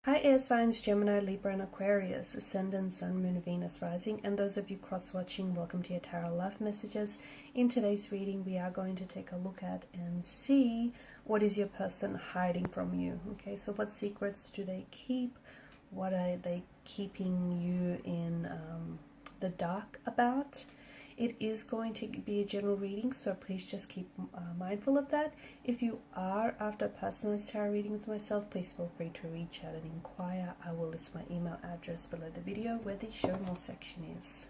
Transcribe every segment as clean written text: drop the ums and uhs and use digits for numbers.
Hi air signs Gemini, Libra and Aquarius, Ascendant, Sun, Moon, Venus, Rising, and those of you cross-watching, welcome to your Tarot Love Messages. In today's reading, we are going to take a look at and see what is your person hiding from you. Okay, so what secrets do they keep? What are they keeping you in the dark about? It is going to be a general reading, so please just keep mindful of that. If you are after a personalized tarot reading with myself, please feel free to reach out and inquire. I will list my email address below the video where the show more section is.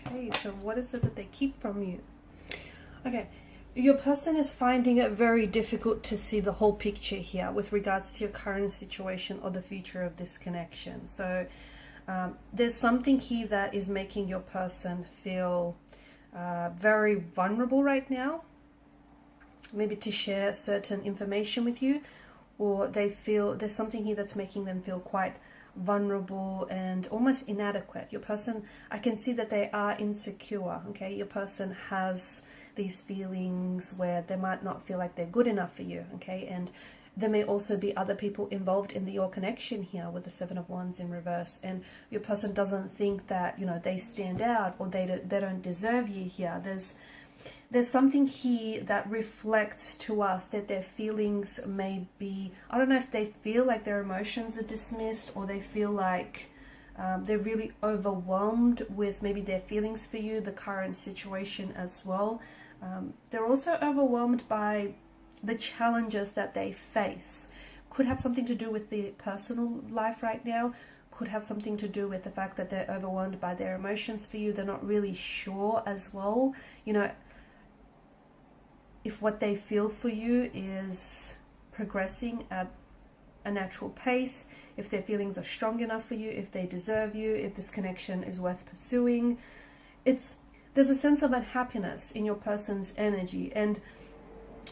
Okay, so what is it that they keep from you? Okay, your person is finding it very difficult to see the whole picture here with regards to your current situation or the future of this connection. So there's something here that is making your person feel very vulnerable right now, maybe to share certain information with you, or they feel there's something here that's making them feel quite vulnerable and almost inadequate. Your person, I can see that they are insecure. Okay, your person has these feelings where they might not feel like they're good enough for you. Okay, and there may also be other people involved in your connection here with the Seven of Wands in reverse, and your person doesn't think that, you know, they stand out or they don't deserve you here. There's something here that reflects to us that their feelings may be, I don't know if they feel like their emotions are dismissed, or they feel like they're really overwhelmed with maybe their feelings for you, the current situation as well. They're also overwhelmed by the challenges that they face. Could have something to do with the personal life right now, could have something to do with the fact that they're overwhelmed by their emotions for you. They're not really sure as well, you know, if what they feel for you is progressing at a natural pace, if their feelings are strong enough for you, if they deserve you, if this connection is worth pursuing. There's a sense of unhappiness in your person's energy, and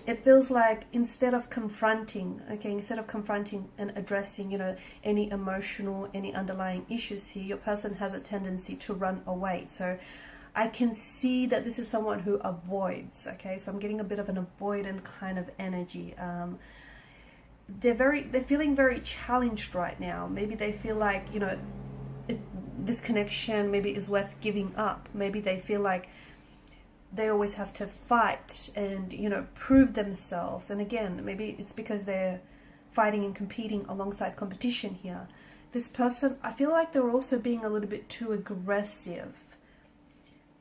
it feels like instead of confronting and addressing, you know, any emotional, any underlying issues here, your person has a tendency to run away. So I can see that this is someone who avoids. Okay, so I'm getting a bit of an avoidant kind of energy. They're feeling very challenged right now. Maybe they feel like, you know, this connection maybe is worth giving up. Maybe they feel like they always have to fight and, you know, prove themselves. And again, maybe it's because they're fighting and competing alongside competition here. This person, I feel like they're also being a little bit too aggressive.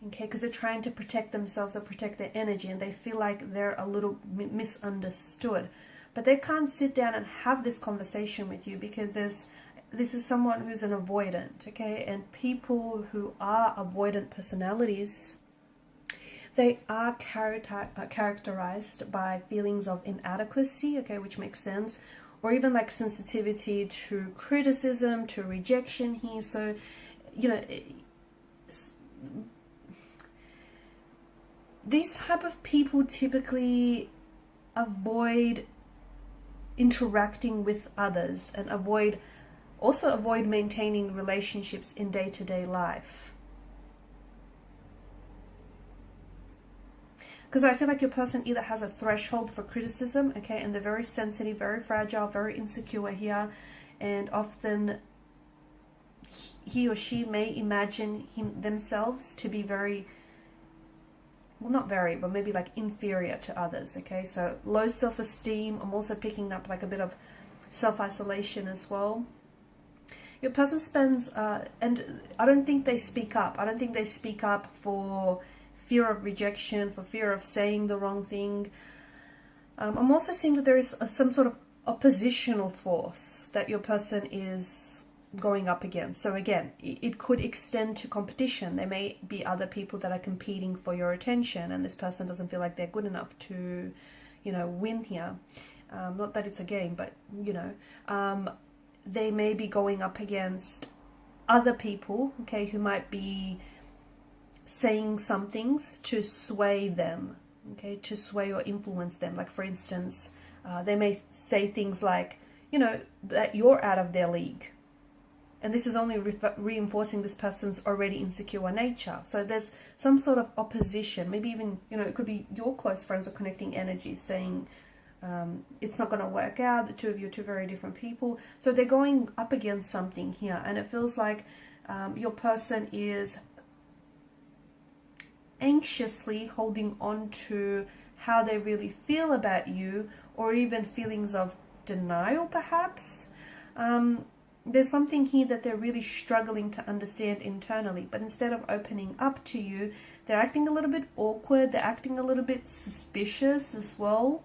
Okay, because they're trying to protect themselves or protect their energy, and they feel like they're a little misunderstood. But they can't sit down and have this conversation with you because this is someone who's an avoidant, okay? And people who are avoidant personalities, they are characterized by feelings of inadequacy, okay, which makes sense, or even like sensitivity to criticism, to rejection here. So, you know, these type of people typically avoid interacting with others and also avoid maintaining relationships in day-to-day life. Because I feel like your person either has a threshold for criticism, okay, and they're very sensitive, very fragile, very insecure here, and often he or she may imagine themselves to be very, well, not very, but maybe like inferior to others, okay? So low self-esteem. I'm also picking up like a bit of self-isolation as well. Your person spends, and I don't think they speak up. I don't think they speak up for fear of rejection, for fear of saying the wrong thing. I'm also seeing that there is some sort of oppositional force that your person is going up against. So again, it could extend to competition. There may be other people that are competing for your attention, and this person doesn't feel like they're good enough to, you know, win here. Not that it's a game, but, you know, they may be going up against other people, okay, who might be saying some things to sway them, okay, to sway or influence them. Like, for instance, they may say things like, you know, that you're out of their league. And this is only reinforcing this person's already insecure nature. So there's some sort of opposition, maybe even, you know, it could be your close friends or connecting energies saying it's not going to work out. The two of you are two very different people. So they're going up against something here. And it feels like your person is anxiously holding on to how they really feel about you, or even feelings of denial, perhaps. There's something here that they're really struggling to understand internally, but instead of opening up to you, they're acting a little bit awkward, they're acting a little bit suspicious as well.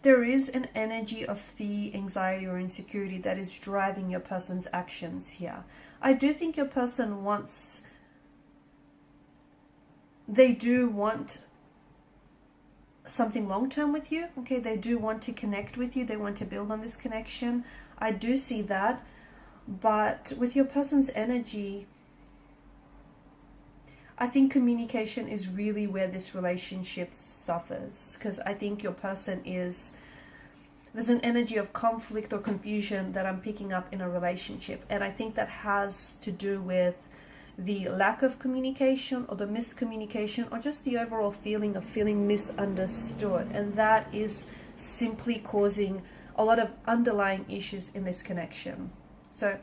There is an energy of fear, anxiety, or insecurity that is driving your person's actions here. I do think your person wants, they do want something long-term with you, okay? They do want to connect with you, they want to build on this connection. I do see that, but with your person's energy, I think communication is really where this relationship suffers, because I think your person is, there's an energy of conflict or confusion that I'm picking up in a relationship, and I think that has to do with the lack of communication or the miscommunication, or just the overall feeling of feeling misunderstood, and that is simply causing a lot of underlying issues in this connection. So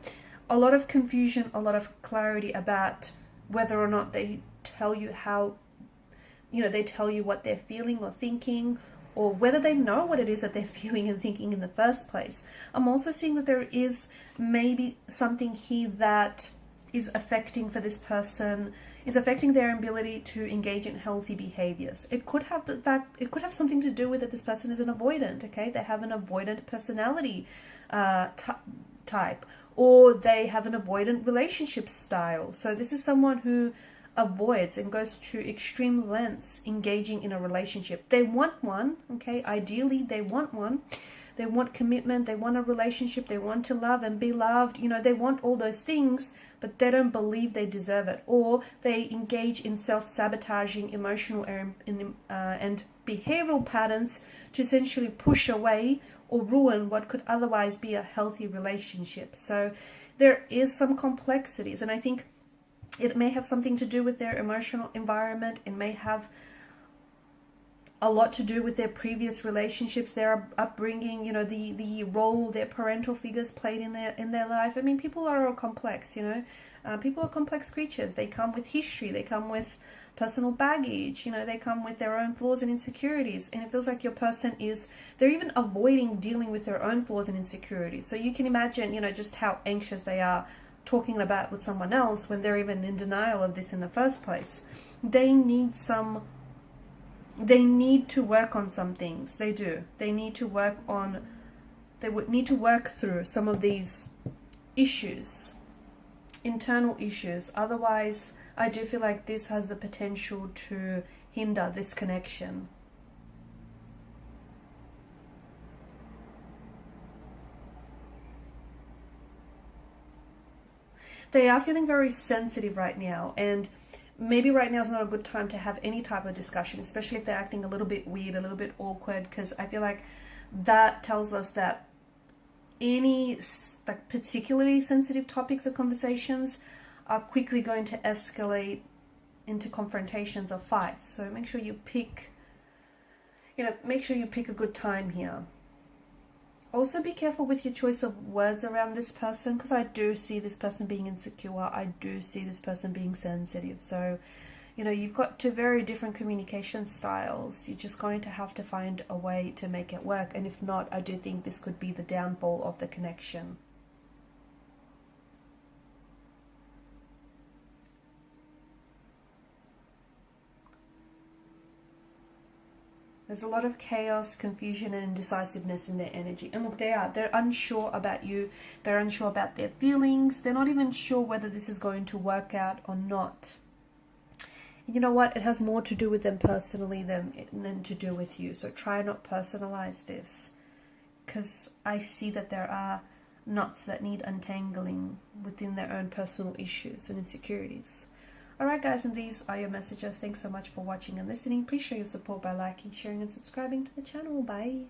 a lot of confusion, a lot of clarity about whether or not they tell you how, you know, they tell you what they're feeling or thinking, or whether they know what it is that they're feeling and thinking in the first place. I'm also seeing that there is maybe something here that is affecting for this person, is affecting their ability to engage in healthy behaviors. It could have the fact, it could have something to do with that this person is an avoidant, okay? They have an avoidant personality type, or they have an avoidant relationship style. So this is someone who avoids and goes to extreme lengths engaging in a relationship. They want one, okay? Ideally, they want one. They want commitment, they want a relationship, they want to love and be loved, you know, they want all those things, but they don't believe they deserve it, or they engage in self-sabotaging emotional and behavioral patterns to essentially push away or ruin what could otherwise be a healthy relationship. So there is some complexities, and I think it may have something to do with their emotional environment. It may have a lot to do with their previous relationships, their upbringing, you know, the role their parental figures played in their life. I mean, people are all complex, you know. People are complex creatures. They come with history, they come with personal baggage, you know, they come with their own flaws and insecurities. And it feels like your person is, they're even avoiding dealing with their own flaws and insecurities. So you can imagine, you know, just how anxious they are talking about with someone else when they're even in denial of this in the first place. They need to work on some things. They do. They need to work on, they would need to work through some of these issues, internal issues. Otherwise, I do feel like this has the potential to hinder this connection. They are feeling very sensitive right now, and maybe right now is not a good time to have any type of discussion, especially if they're acting a little bit weird, a little bit awkward, because I feel like that tells us that any like particularly sensitive topics or conversations are quickly going to escalate into confrontations or fights. So make sure you pick, you know, make sure you pick a good time here. Also be careful with your choice of words around this person, because I do see this person being insecure. I do see this person being sensitive. So, you know, you've got two very different communication styles. You're just going to have to find a way to make it work. And if not, I do think this could be the downfall of the connection. There's a lot of chaos, confusion, and indecisiveness in their energy. And look, they're unsure about you. They're unsure about their feelings. They're not even sure whether this is going to work out or not. you know what, it has more to do with them personally than to do with you. So try not personalize this, because I see that there are knots that need untangling within their own personal issues and insecurities. Alright guys, and these are your messages. Thanks so much for watching and listening. Please show your support by liking, sharing and subscribing to the channel. Bye.